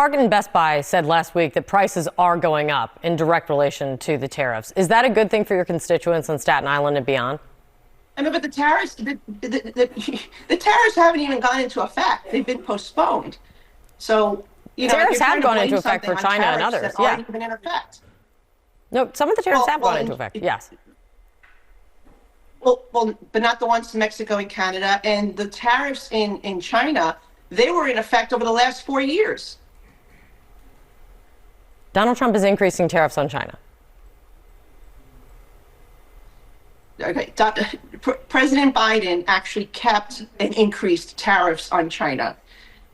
Target and Best Buy said last week that prices are going up in direct relation to the tariffs. Is that a good thing for your constituents on Staten Island and beyond? I mean, but the tariffs haven't even gone into effect. They've been postponed. So, tariffs have gone into effect for China and others. Yeah. Aren't even in effect. No, some of the tariffs have gone into effect. Yes. Well, but not the ones to Mexico and Canada. And the tariffs in China, they were in effect over the last 4 years. Donald Trump is increasing tariffs on China. Okay, President Biden actually kept and increased tariffs on China.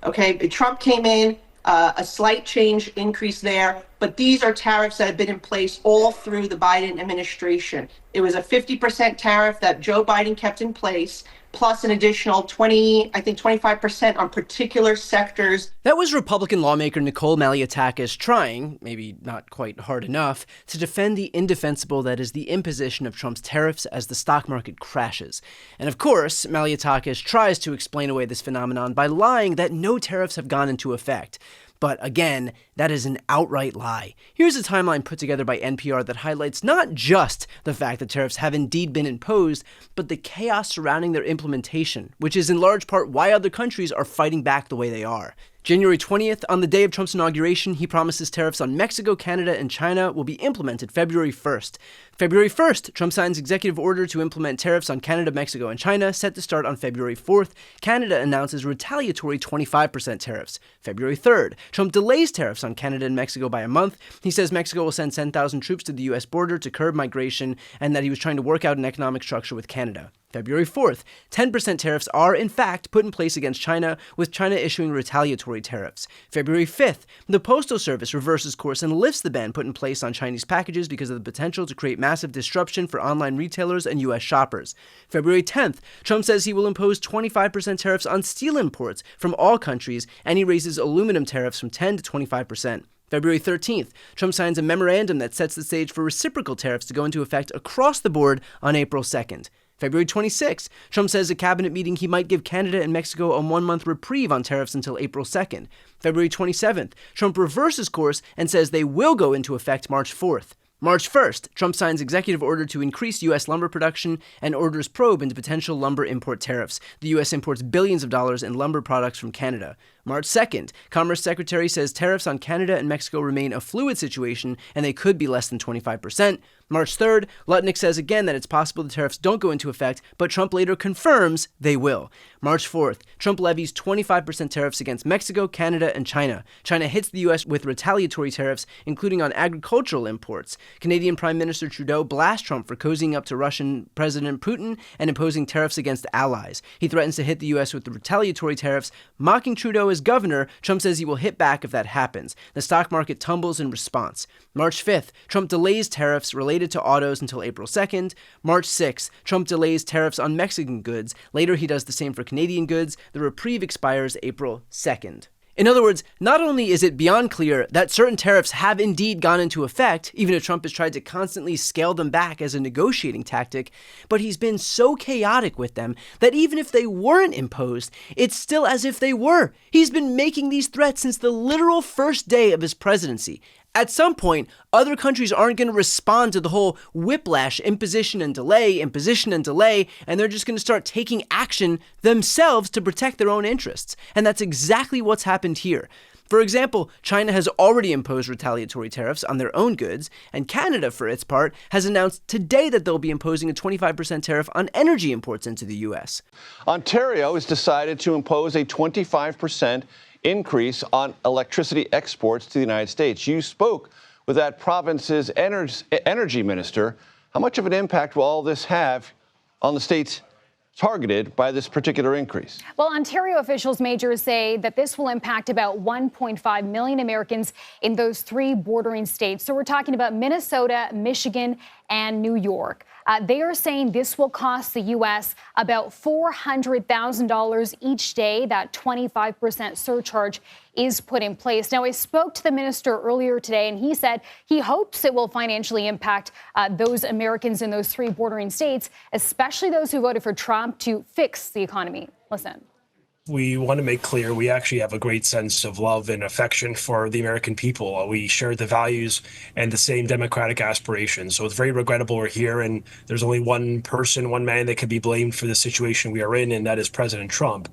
Okay, Trump came in, a slight change increase there, but these are tariffs that have been in place all through the Biden administration. It was a 50% tariff that Joe Biden kept in place, plus an additional 25% on particular sectors. That was Republican lawmaker Nicole Maliotakis trying, maybe not quite hard enough, to defend the indefensible that is the imposition of Trump's tariffs as the stock market crashes. And of course, Maliotakis tries to explain away this phenomenon by lying that no tariffs have gone into effect. But again, that is an outright lie. Here's a timeline put together by NPR that highlights not just the fact that tariffs have indeed been imposed, but the chaos surrounding their implementation, which is in large part why other countries are fighting back the way they are. January 20th, on the day of Trump's inauguration, he promises tariffs on Mexico, Canada, and China will be implemented February 1st. February 1st, Trump signs executive order to implement tariffs on Canada, Mexico, and China, set to start on February 4th. Canada announces retaliatory 25% tariffs. February 3rd, Trump delays tariffs on Canada and Mexico by a month. He says Mexico will send 10,000 troops to the U.S. border to curb migration, and that he was trying to work out an economic structure with Canada. February 4th, 10% tariffs are, in fact, put in place against China, with China issuing retaliatory tariffs. February 5th, the Postal Service reverses course and lifts the ban put in place on Chinese packages because of the potential to create massive disruption for online retailers and U.S. shoppers. February 10th, Trump says he will impose 25% tariffs on steel imports from all countries, and he raises aluminum tariffs from 10 to 25%. February 13th, Trump signs a memorandum that sets the stage for reciprocal tariffs to go into effect across the board on April 2nd. February 26th, Trump says at a cabinet meeting he might give Canada and Mexico a 1-month reprieve on tariffs until April 2nd. February 27th, Trump reverses course and says they will go into effect March 4th. March 1st, Trump signs executive order to increase U.S. lumber production and orders probe into potential lumber import tariffs. The U.S. imports billions of dollars in lumber products from Canada. March 2nd, Commerce Secretary says tariffs on Canada and Mexico remain a fluid situation and they could be less than 25%. March 3rd, Lutnick says again that it's possible the tariffs don't go into effect, but Trump later confirms they will. March 4th, Trump levies 25% tariffs against Mexico, Canada, and China. China hits the U.S. with retaliatory tariffs, including on agricultural imports. Canadian Prime Minister Trudeau blasts Trump for cozying up to Russian President Putin and imposing tariffs against allies. He threatens to hit the U.S. with the retaliatory tariffs. Mocking Trudeau as governor, Trump says he will hit back if that happens. The stock market tumbles in response. March 5th, Trump delays tariffs related to autos until April 2nd. March 6th, Trump delays tariffs on Mexican goods. Later, he does the same for Canadian goods. The reprieve expires April 2nd. In other words, not only is it beyond clear that certain tariffs have indeed gone into effect, even if Trump has tried to constantly scale them back as a negotiating tactic, but he's been so chaotic with them that even if they weren't imposed, it's still as if they were. He's been making these threats since the literal first day of his presidency. At some point, other countries aren't going to respond to the whole whiplash, imposition and delay, and they're just going to start taking action themselves to protect their own interests. And that's exactly what's happened here. For example, China has already imposed retaliatory tariffs on their own goods, and Canada, for its part, has announced today that they'll be imposing a 25% tariff on energy imports into the U.S. Ontario has decided to impose a 25% increase on electricity exports to the United States. You spoke with that province's energy minister. How much of an impact will all this have on the states targeted by this particular increase? Well, Ontario officials majors say that this will impact about 1.5 million Americans in those three bordering states. So we're talking about Minnesota, Michigan, and New York. They are saying this will cost the U.S. about $400,000 each day. That 25% surcharge is put in place. Now, I spoke to the minister earlier today, and he said he hopes it will financially impact those Americans in those three bordering states, especially those who voted for Trump to fix the economy. Listen. We want to make clear we actually have a great sense of love and affection for the American people. We share the values and the same democratic aspirations. So it's very regrettable we're here, and there's only one person, one man that can be blamed for the situation we are in, and that is President Trump.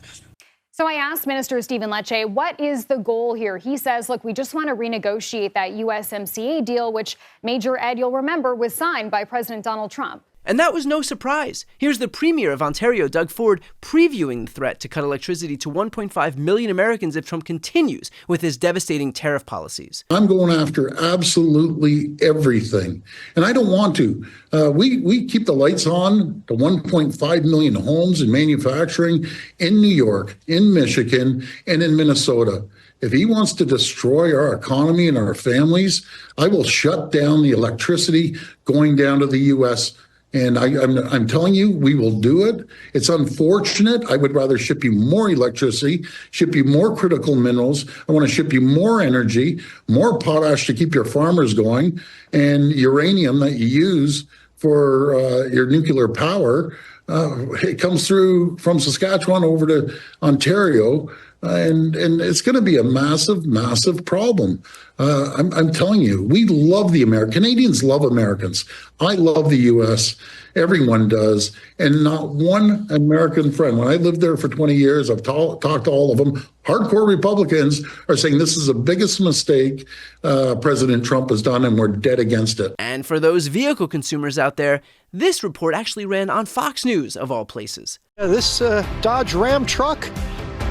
So I asked Minister Stephen Lecce, what is the goal here? He says, look, we just want to renegotiate that USMCA deal, which, Major Ed, you'll remember, was signed by President Donald Trump. And that was no surprise. Here's the Premier of Ontario, Doug Ford, previewing the threat to cut electricity to 1.5 million Americans if Trump continues with his devastating tariff policies. I'm going after absolutely everything, and I don't want to. We keep the lights on to 1.5 million homes and manufacturing in New York, in Michigan, and in Minnesota. If he wants to destroy our economy and our families, I will shut down the electricity going down to the U.S., and I'm telling you, we will do it. It's unfortunate. I would rather ship you more electricity, ship you more critical minerals. I want to ship you more energy, more potash to keep your farmers going, and uranium that you use for your nuclear power. It comes through from Saskatchewan over to Ontario. And it's going to be a massive, massive problem. I'm telling you, we love the Canadians love Americans. I love the U.S. Everyone does. And not one American friend. When I lived there for 20 years, I've talked to all of them. Hardcore Republicans are saying this is the biggest mistake President Trump has done, and we're dead against it. And for those vehicle consumers out there, this report actually ran on Fox News, of all places. This Dodge Ram truck,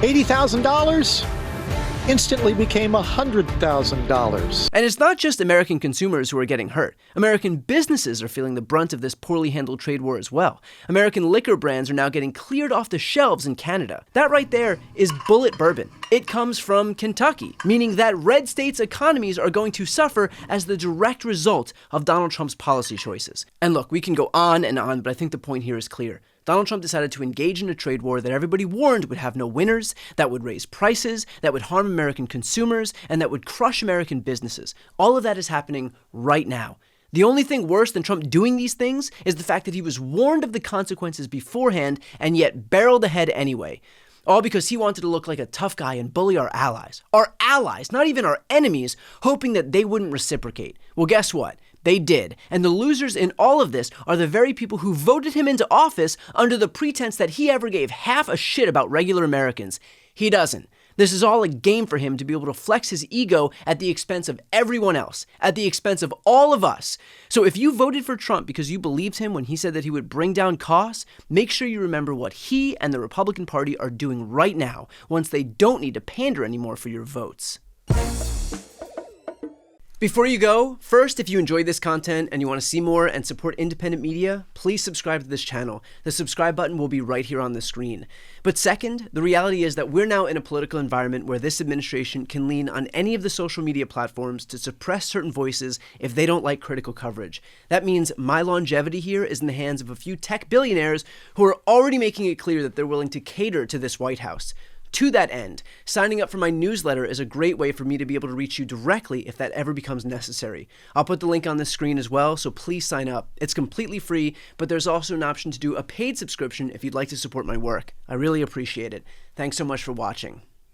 $80,000, instantly became $100,000. And it's not just American consumers who are getting hurt. American businesses are feeling the brunt of this poorly handled trade war as well. American liquor brands are now getting cleared off the shelves in Canada. That right there is Bullet Bourbon. It comes from Kentucky, meaning that red states' economies are going to suffer as the direct result of Donald Trump's policy choices. And look, we can go on and on, but I think the point here is clear. Donald Trump decided to engage in a trade war that everybody warned would have no winners, that would raise prices, that would harm American consumers, and that would crush American businesses. All of that is happening right now. The only thing worse than Trump doing these things is the fact that he was warned of the consequences beforehand and yet barreled ahead anyway. All because he wanted to look like a tough guy and bully our allies. Our allies, not even our enemies, hoping that they wouldn't reciprocate. Well, guess what? They did. And the losers in all of this are the very people who voted him into office under the pretense that he ever gave half a shit about regular Americans. He doesn't. This is all a game for him to be able to flex his ego at the expense of everyone else, at the expense of all of us. So if you voted for Trump because you believed him when he said that he would bring down costs, make sure you remember what he and the Republican Party are doing right now, once they don't need to pander anymore for your votes. Before you go, first, if you enjoyed this content and you want to see more and support independent media, please subscribe to this channel. The subscribe button will be right here on the screen. But second, the reality is that we're now in a political environment where this administration can lean on any of the social media platforms to suppress certain voices if they don't like critical coverage. That means my longevity here is in the hands of a few tech billionaires who are already making it clear that they're willing to cater to this White House. To that end, signing up for my newsletter is a great way for me to be able to reach you directly if that ever becomes necessary. I'll put the link on the screen as well, so please sign up. It's completely free, but there's also an option to do a paid subscription if you'd like to support my work. I really appreciate it. Thanks so much for watching.